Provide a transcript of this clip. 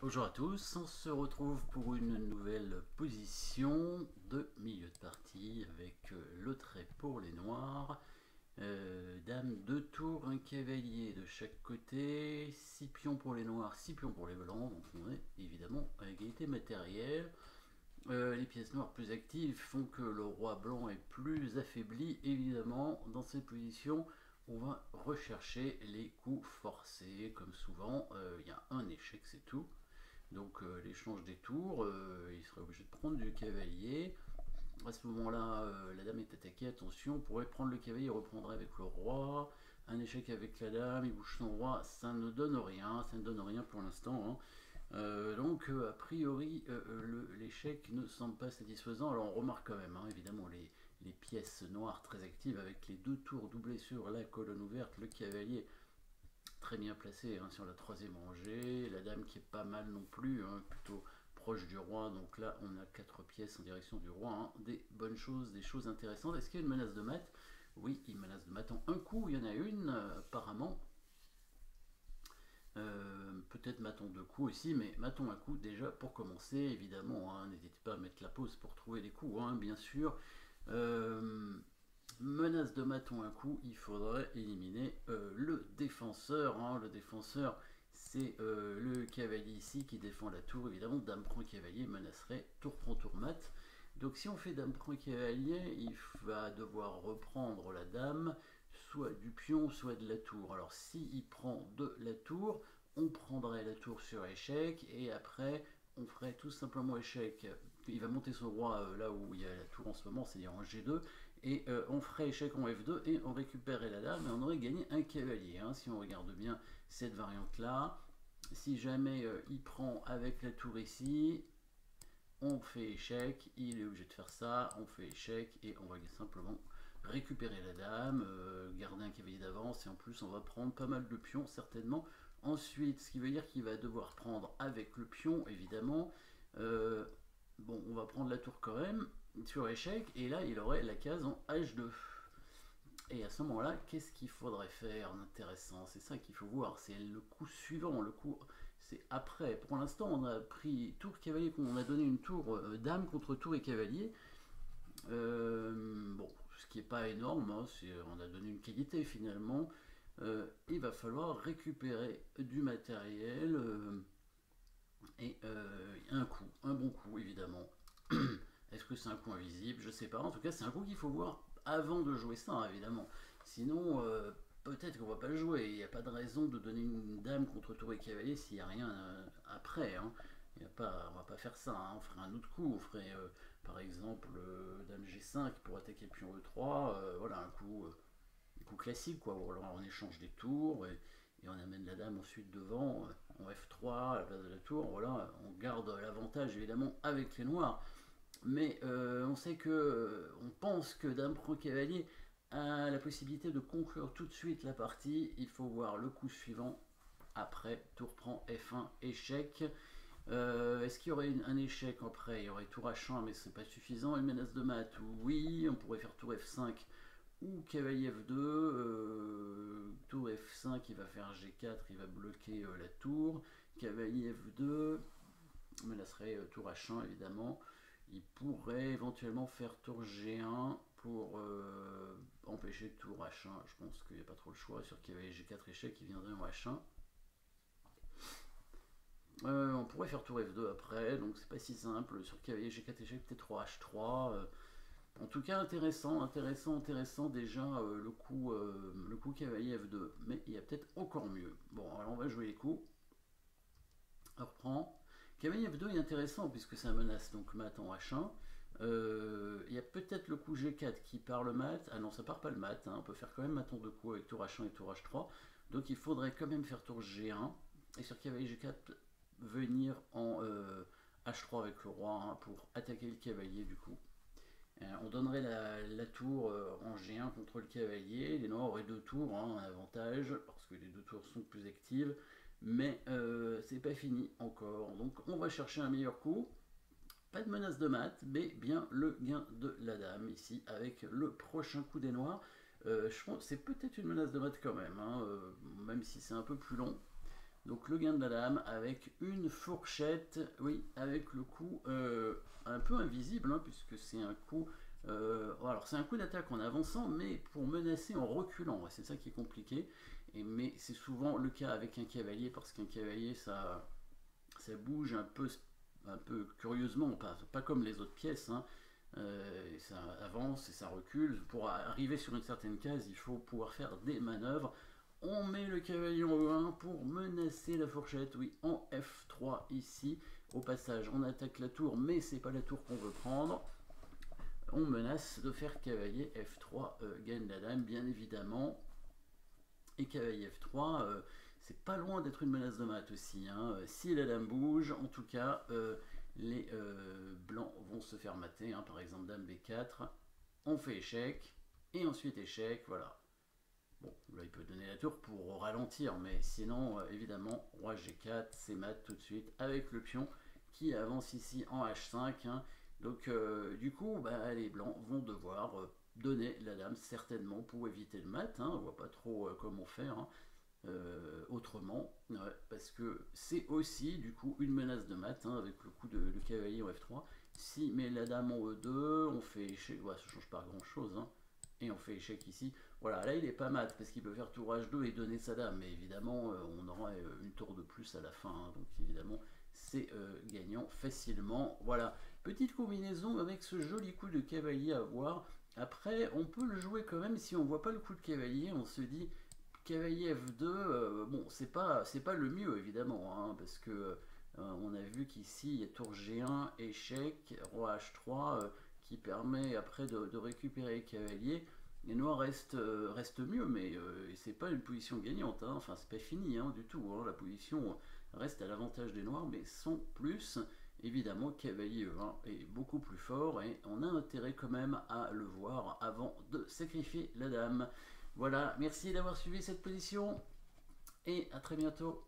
Bonjour à tous, on se retrouve pour une nouvelle position de milieu de partie avec le trait pour les noirs, dame 2 tours, un cavalier de chaque côté, 6 pions pour les noirs, 6 pions pour les blancs, donc on est évidemment à égalité matérielle. Les pièces noires plus actives font que le roi blanc est plus affaibli, évidemment dans cette position. On va rechercher les coups forcés, comme souvent, il y a un échec, c'est tout. Donc l'échange des tours, il serait obligé de prendre du cavalier. À ce moment-là, la dame est attaquée, attention, on pourrait prendre le cavalier, il reprendrait avec le roi. Un échec avec la dame, il bouge son roi, ça ne donne rien, ça ne donne rien pour l'instant. Hein. Donc a priori, l'échec ne semble pas satisfaisant. Alors on remarque quand même, hein, évidemment, les pièces noires très actives avec les 2 tours doublés sur la colonne ouverte, le cavalier très bien placé hein, sur la troisième rangée, la dame qui est pas mal non plus, hein, plutôt proche du roi, donc là on a 4 pièces en direction du roi, hein, des bonnes choses, des choses intéressantes. Est-ce qu'il y a une menace de mat? Oui, une menace de mat en un coup, il y en a une apparemment. Peut-être matons deux coups aussi, mais matons un coup déjà pour commencer, évidemment. Hein, n'hésitez pas à mettre la pause pour trouver les coups, hein, bien sûr. Menace de maton un coup, il faudrait éliminer le défenseur. Hein. Le défenseur, c'est le cavalier ici qui défend la tour. Évidemment, dame prend cavalier menacerait tour prend tour mat. Donc si on fait dame prend cavalier, il va devoir reprendre la dame, soit du pion, soit de la tour. Alors s'il prend de la tour, on prendrait la tour sur échec, et après on ferait tout simplement échec. Il va monter son roi là où il y a la tour en ce moment, c'est-à-dire en G2, et on ferait échec en F2 et on récupérerait la dame et on aurait gagné un cavalier. Hein, si on regarde bien cette variante-là, si jamais il prend avec la tour ici, on fait échec, il est obligé de faire ça, on fait échec et on va simplement récupérer la dame, garder un cavalier d'avance et en plus on va prendre pas mal de pions certainement. Ensuite, ce qui veut dire qu'il va devoir prendre avec le pion évidemment. Bon, on va prendre la tour quand même sur échec et là il aurait la case en H2. Et à ce moment-là, qu'est-ce qu'il faudrait faire d'intéressant? C'est ça qu'il faut voir, c'est le coup suivant, le coup c'est après. Pour l'instant, on a pris tour cavalier, on a donné une tour dame contre tour et cavalier. Bon, ce qui n'est pas énorme, hein, on a donné une qualité finalement. Il va falloir récupérer du matériel et un coup, un bon coup évidemment. Est-ce que c'est un coup invisible? Je sais pas. En tout cas, c'est un coup qu'il faut voir avant de jouer ça, évidemment. Sinon, peut-être qu'on va pas le jouer. Il n'y a pas de raison de donner une dame contre tour et cavalier s'il n'y a rien après. Hein. Y a pas, on va pas faire ça. Hein. On ferait un autre coup. On ferait, par exemple, dame G5 pour attaquer le pion E3. Voilà, un coup classique, quoi. Alors, on échange des tours et on amène la dame ensuite devant en F3 à la place de la tour. Voilà, on garde l'avantage évidemment avec les noirs. Mais on sait que, on pense que dame prend cavalier a la possibilité de conclure tout de suite la partie. Il faut voir le coup suivant. Après, tour prend F1, échec. Est-ce qu'il y aurait un échec après? Il y aurait tour H1, mais c'est pas suffisant. Une menace de mat? Oui, on pourrait faire tour F5 ou cavalier F2. Tour F5, il va faire G4, il va bloquer la tour. Cavalier F2, menacerait tour H1 évidemment. Il pourrait éventuellement faire tour G1 pour empêcher tour H1. Je pense qu'il n'y a pas trop le choix. Sur cavalier G4 échec, il viendrait en H1. On pourrait faire tour F2 après, donc c'est pas si simple. Sur cavalier G4 échec, peut-être roi H3. En tout cas, intéressant déjà le coup cavalier F2. Mais il y a peut-être encore mieux. Bon, alors on va jouer les coups. On reprend. Cavalier F2 est intéressant puisque ça menace donc mat en H1. Il y a peut-être le coup G4 qui part le mat. Ah non, ça part pas le mat. Hein. On peut faire quand même mat en deux coups avec tour H1 et tour H3. Donc il faudrait quand même faire tour G1. Et sur cavalier G4, venir en H3 avec le roi hein, pour attaquer le cavalier du coup. On donnerait la tour en G1 contre le cavalier. Les noirs auraient deux tours, hein, un avantage, parce que les deux tours sont plus actives. Mais c'est pas fini encore. Donc on va chercher un meilleur coup. Pas de menace de mat, mais bien le gain de la dame ici avec le prochain coup des noirs. Je pense que c'est peut-être une menace de mat quand même, hein, même si c'est un peu plus long. Donc le gain de la dame avec une fourchette, oui, avec le coup un peu invisible, hein, puisque c'est un coup... alors c'est un coup d'attaque en avançant, mais pour menacer en reculant, c'est ça qui est compliqué. Mais c'est souvent le cas avec un cavalier, parce qu'un cavalier, ça bouge un peu curieusement, pas comme les autres pièces, hein. Ça avance et ça recule. Pour arriver sur une certaine case, il faut pouvoir faire des manœuvres. On met le cavalier en E1 pour menacer la fourchette, oui, en F3 ici. Au passage, on attaque la tour, mais c'est pas la tour qu'on veut prendre. On menace de faire cavalier F3, gagne la dame, bien évidemment. Et cavalier F3, c'est pas loin d'être une menace de mat aussi, hein. Si la dame bouge, en tout cas, les blancs vont se faire mater, hein. Par exemple, dame B4, on fait échec, et ensuite échec, voilà. Bon, là il peut donner la tour pour ralentir, mais sinon, évidemment, roi G4, c'est mat tout de suite, avec le pion qui avance ici en H5, hein. Donc, du coup, bah, les blancs vont devoir donner la dame, certainement, pour éviter le mat, hein. On voit pas trop comment faire, hein. Autrement, ouais, parce que c'est aussi du coup une menace de mat, hein, avec le coup de cavalier en F3. Si met la dame en E2, on fait échec, ouais, ça change pas grand chose, hein, et on fait échec ici. Voilà, là il est pas mat parce qu'il peut faire tour H2 et donner sa dame, mais évidemment on aura une tour de plus à la fin, hein, donc évidemment c'est gagnant facilement. Voilà, petite combinaison avec ce joli coup de cavalier à voir. Après, on peut le jouer quand même si on voit pas le coup de cavalier, on se dit cavalier F2, bon, c'est pas le mieux évidemment, hein, parce que on a vu qu'ici il y a tour G1, échec, roi H3, qui permet après de récupérer les cavaliers. Les noirs restent mieux, mais c'est pas une position gagnante, hein. Enfin c'est pas fini, hein, du tout, hein. La position reste à l'avantage des noirs, mais sans plus. Évidemment, cavalier E1 est beaucoup plus fort et on a intérêt quand même à le voir avant de sacrifier la dame. Voilà, merci d'avoir suivi cette position et à très bientôt.